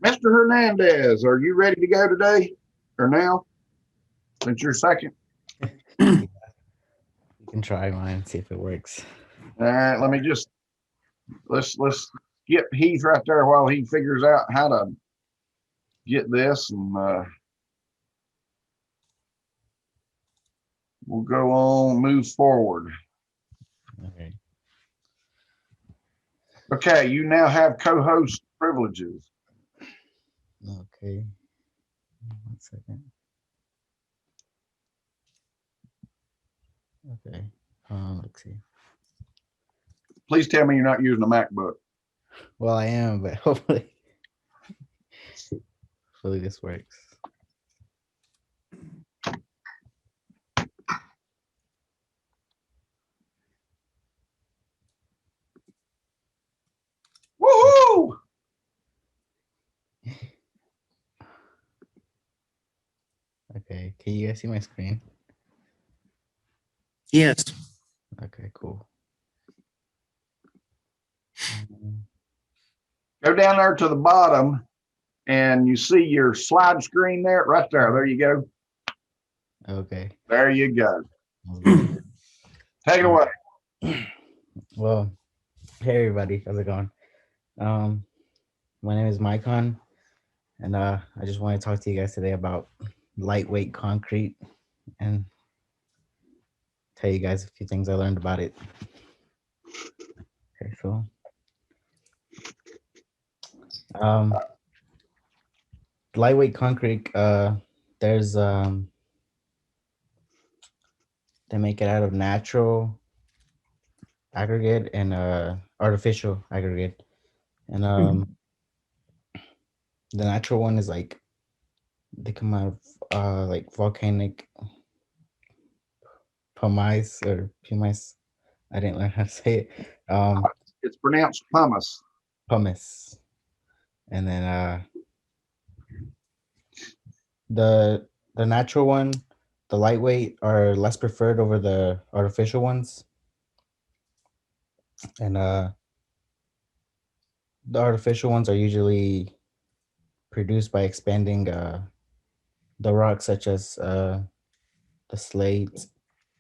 Mr. Hernandez, are you ready to go today or now? Since you're second. You can try mine, see if it works. All right, let me just let's get Heath right there while he figures out how to get this, and we'll go on, move forward. Okay. Okay, you now have co-host privileges. Okay. 1 second. Okay. Let's see. Please tell me you're not using a MacBook. Well, I am, but hopefully this works. Woohoo! Okay. Can you guys see my screen? Yes. Okay, cool. Um, Go down there to the bottom, and you see your slide screen there, right there. There you go. Okay. There you go. That Take it away. Well, hey everybody, how's it going? Um, my name is Miacon, and I just want to talk to you guys today about lightweight concrete and tell you guys a few things I learned about it. Okay, so um, lightweight concrete, there's they make it out of natural aggregate and artificial aggregate, and the natural one is like they come out of like volcanic pumice or pumice. I didn't learn how to say it. It's pronounced pumice. Pumice, and then the the natural one, the lightweight, are less preferred over the artificial ones, and the artificial ones are usually produced by expanding the rocks such as the slate,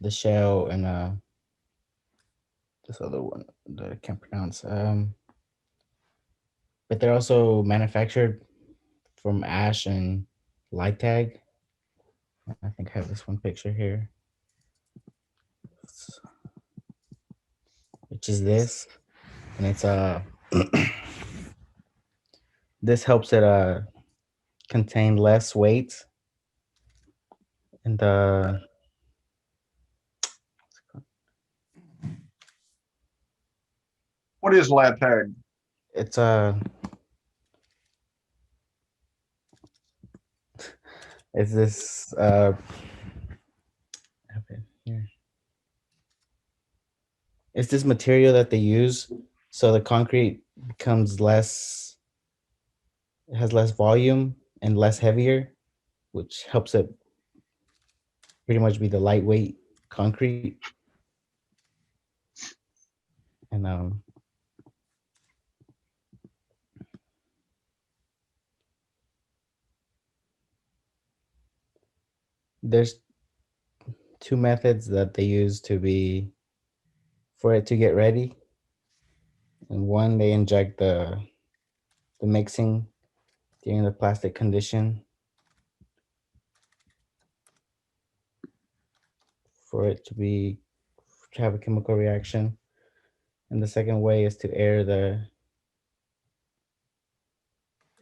the shell, and this other one that I can't pronounce. But they're also manufactured from ash and light tag. I think I have this one picture here, which is this, and it's this helps it contain less weight, and What is lab tag? it's it's this have it here. It's this material that they use so the concrete becomes less, it has less volume and less heavier, which helps it pretty much be the lightweight concrete. And there's two methods that they use to be for it to get ready. And one, they inject the mixing during the plastic condition for it to have a chemical reaction. And the second way is to air the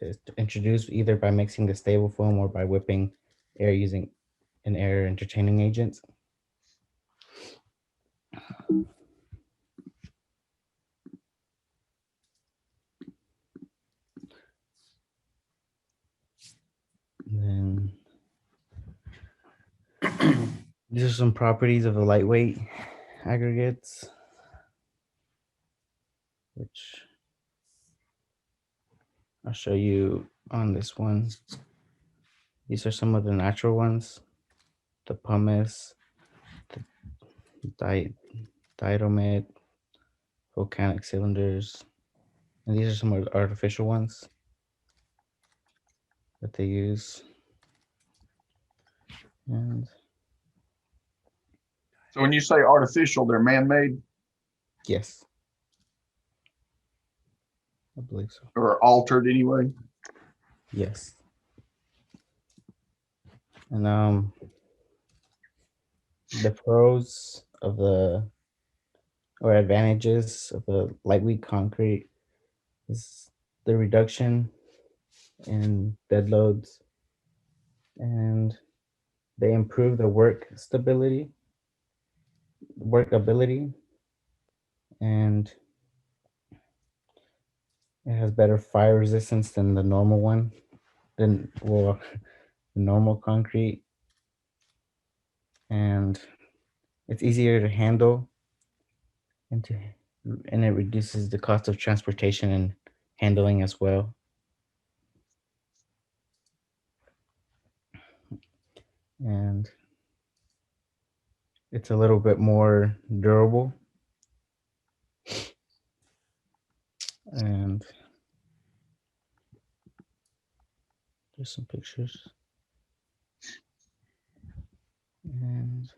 is to introduce either by mixing the stable foam or by whipping air using an air entertaining agent. And then these are some properties of the lightweight aggregates, which I'll show you on this one. These are some of the natural ones: the pumice, the diatomite, volcanic cylinders, and these are some of the artificial ones. that they use. And So when you say artificial, they're man-made yes, I believe so. or altered anyway. Yes. And the pros of the or advantages of the lightweight concrete is the reduction in bed loads, and they improve the workability, and it has better fire resistance than the normal one, than well, the normal concrete, and it's easier to handle, and to and it reduces the cost of transportation and handling as well. And it's a little bit more durable. And there's some pictures. And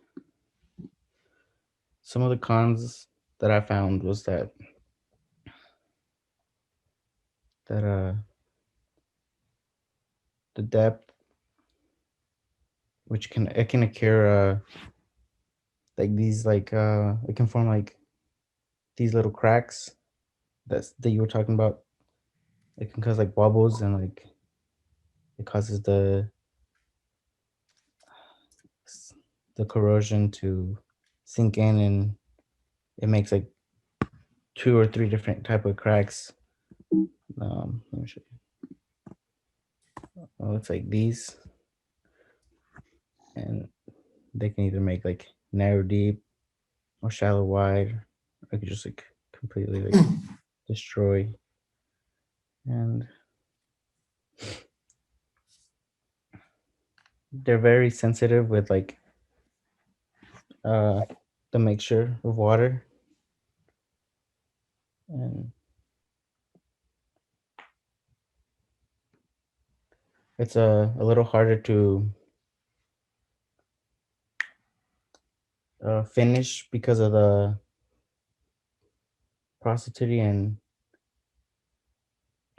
some of the cons that I found was that the depth, which can occur like these it can form like these little cracks that you were talking about. It can cause like bubbles, and like it causes the corrosion to sink in, and it makes like two or three different type of cracks. Let me show you. Oh, it's like these, and they can either make like narrow deep or shallow wide. I could just like completely like destroy. And they're very sensitive with like uh the mixture of water, and it's a little harder to finish because of the porosity and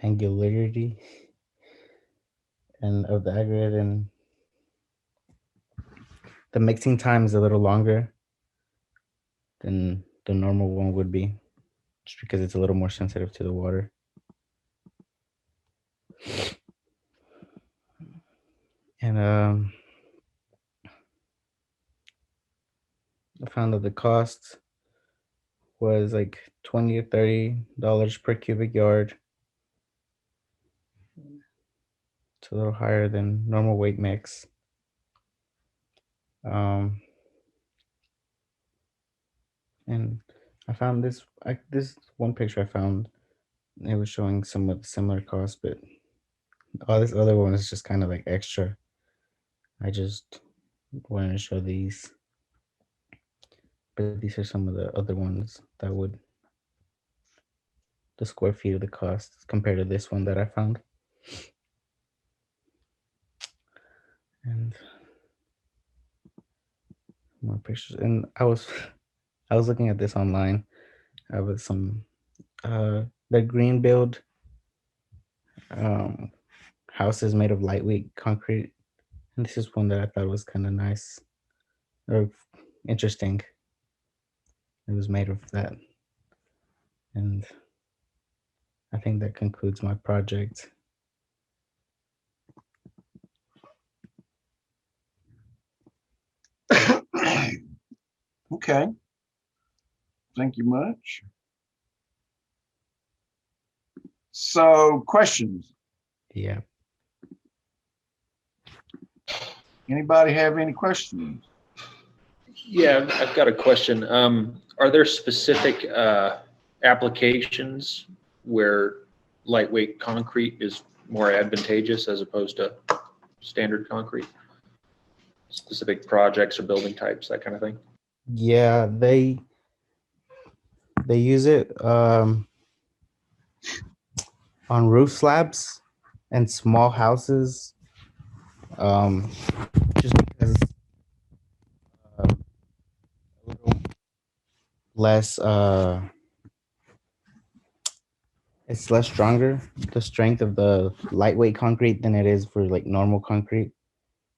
angularity and of the aggregate, and the mixing time is a little longer than the normal one would be, just because it's a little more sensitive to the water. And I found that the cost was like $20 to $30 per cubic yard. It's a little higher than normal weight mix. Um, and I found this one picture I found. It was showing some of the similar costs, but all this other one is just kind of like extra. I just wanted to show these, but these are some of the other ones that would the square feet of the cost compared to this one that I found. And more pictures. And I was looking at this online with some the green build um, houses made of lightweight concrete, and this is one that I thought was kind of nice or interesting. It was made of that, and I think that concludes my project. Okay. Thank you much. So questions? Yeah. Anybody have any questions? Yeah, I've got a question. Are there specific applications where lightweight concrete is more advantageous as opposed to standard concrete? Specific projects or building types, that kind of thing? Yeah, they use it on roof slabs and small houses um, just because a little less, it's less stronger, the strength of the lightweight concrete than it is for like normal concrete.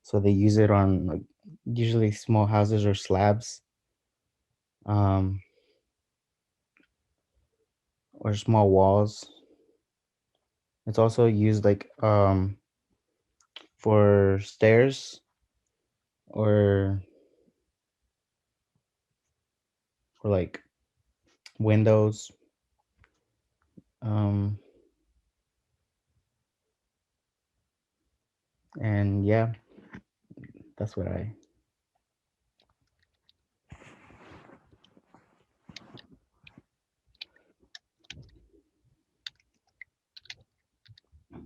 So they use it on like usually small houses or slabs, um, or small walls. It's also used like for stairs or for like windows. Um, and yeah, that's what I.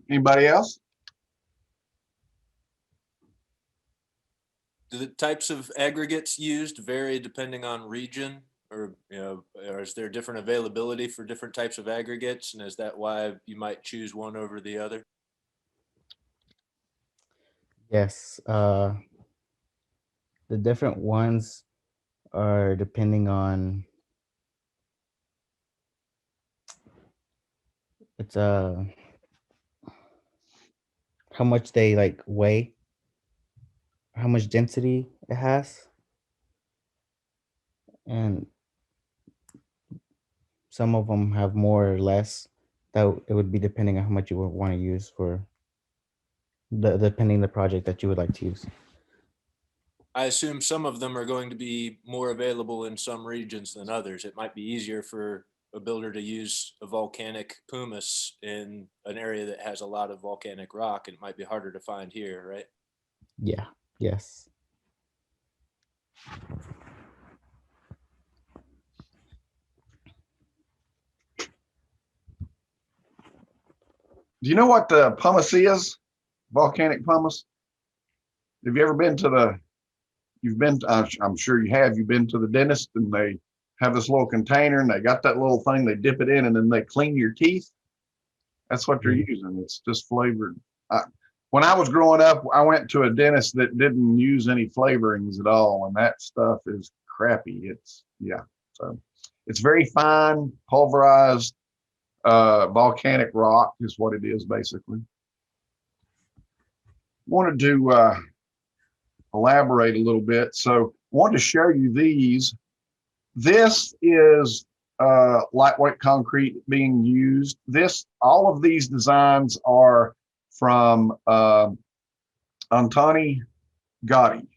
Anybody else? Do the types of aggregates used vary depending on region, or or is there different availability for different types of aggregates, and is that why you might choose one over the other? Yes, the different ones are depending on it's how much they like weigh, how much density it has, and some of them have more or less. That it would be depending on how much you would want to use for the depending the project that you would like to use. I assume some of them are going to be more available in some regions than others. It might be easier for a builder to use a volcanic pumice in an area that has a lot of volcanic rock, and it might be harder to find here, right? Yeah. Yes. Do you know what the pumice is? Volcanic pumice? Have you ever been to the, you've been, I'm sure you have, you've been to the dentist and they have this little container and they got that little thing, they dip it in and then they clean your teeth. That's what they're using. It's just flavored. When I was growing up, I went to a dentist that didn't use any flavorings at all. And that stuff is crappy. It's, yeah. So it's very fine, pulverized, volcanic rock is what it is basically. Wanted to elaborate a little bit. So wanted to show you these. This is lightweight concrete being used. All of these designs are from Antoni Gaudi.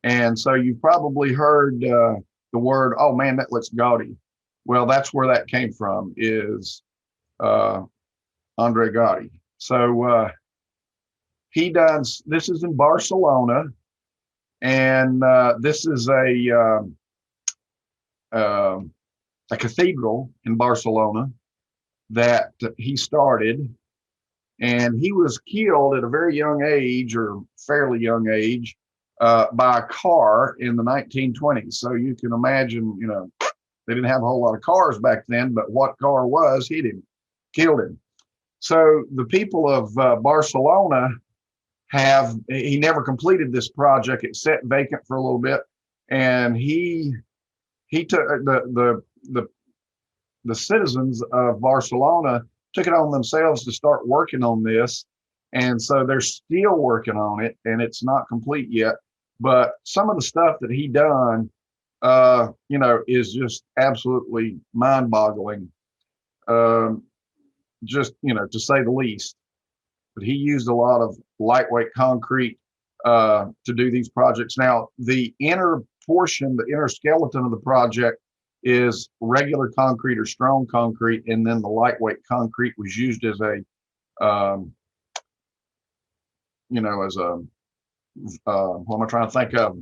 And so you've probably heard the word, oh man, that looks gaudy. Well, that's where that came from, is Andre Gaudi. So he does, this is in Barcelona, and this is a cathedral in Barcelona that he started, and he was killed at a very young age, or fairly young age, by a car in the 1920s. So you can imagine, they didn't have a whole lot of cars back then, but what car was hit him, killed him. So the people of Barcelona he never completed this project. It sat vacant for a little bit, and he took the citizens of Barcelona took it on themselves to start working on this. And so they're still working on it, and it's not complete yet. But some of the stuff that he done, is just absolutely mind boggling. Just, to say the least. But he used a lot of lightweight concrete to do these projects. Now, the inner portion, the inner skeleton of the project is regular concrete or strong concrete, and then the lightweight concrete was used as a, as a, what am I trying to think of?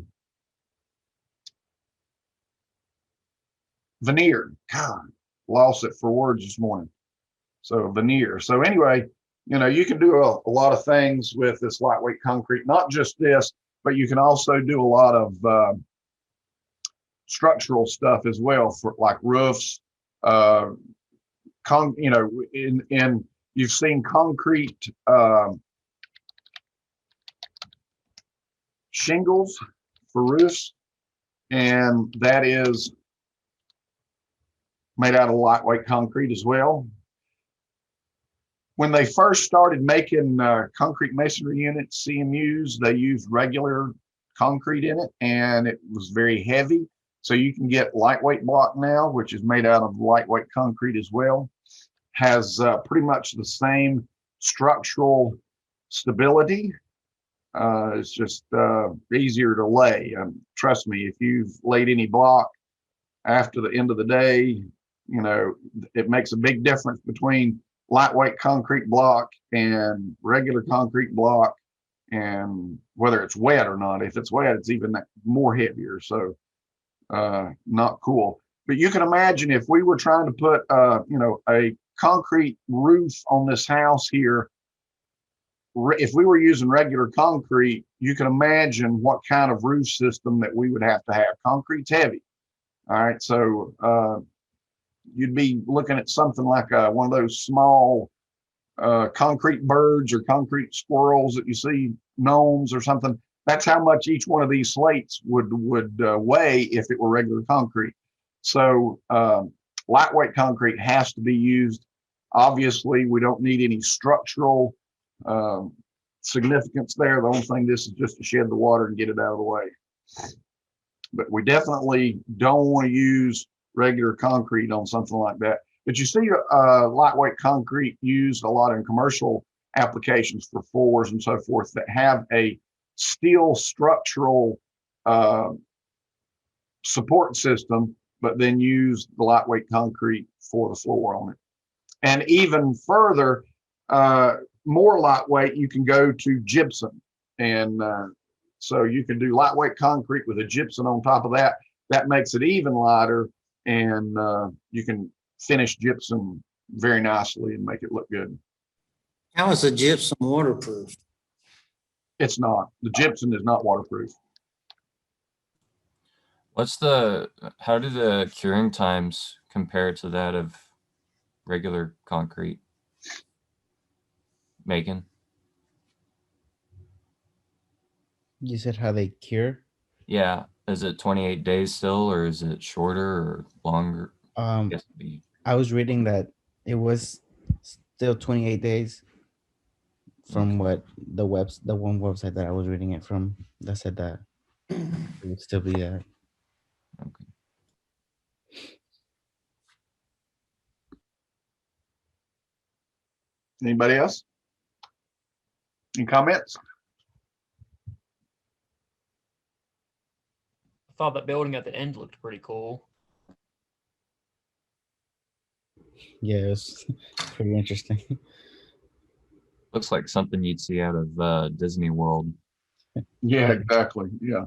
Veneer. God, lost it for words this morning. So veneer. So anyway, you can do a lot of things with this lightweight concrete, not just this, but you can also do a lot of structural stuff as well, for like roofs, you've seen concrete shingles for roofs, and that is made out of lightweight concrete as well. When they first started making concrete masonry units, CMUs, they used regular concrete in it, and it was very heavy. So you can get lightweight block now, which is made out of lightweight concrete as well. Has pretty much the same structural stability. It's just easier to lay. Trust me, if you've laid any block after the end of the day, you know, it makes a big difference between lightweight concrete block and regular concrete block, and whether it's wet or not. If it's wet, it's even more heavier. So not cool. But you can imagine if we were trying to put you know, a concrete roof on this house here, if we were using regular concrete, you can imagine what kind of roof system that we would have to have. Concrete's heavy. All right, so you'd be looking at something like one of those small concrete birds or concrete squirrels that you see, gnomes or something. That's how much each one of these slates would weigh if it were regular concrete. So lightweight concrete has to be used. Obviously, we don't need any structural significance there. The only thing, this is just to shed the water and get it out of the way. But we definitely don't want to use regular concrete on something like that. But you see lightweight concrete used a lot in commercial applications for floors and so forth that have a steel structural support system, but then use the lightweight concrete for the floor on it. And even further, more lightweight, you can go to gypsum. And so you can do lightweight concrete with a gypsum on top of that. That makes it even lighter, and you can finish gypsum very nicely and make it look good. How is the gypsum waterproof? It's not. The gypsum is not waterproof. How do the curing times compare to that of regular concrete? Miacon? You said how they cure? Yeah. Is it 28 days still, or is it shorter or longer? Guess it'd be- I was reading that it was still 28 days from what the one website that I was reading it from, that said that it would still be that. Okay. Anybody else? Any comments? I thought that building at the end looked pretty cool. Yeah, it was pretty interesting. Looks like something you'd see out of Disney World. Yeah, exactly. Yeah.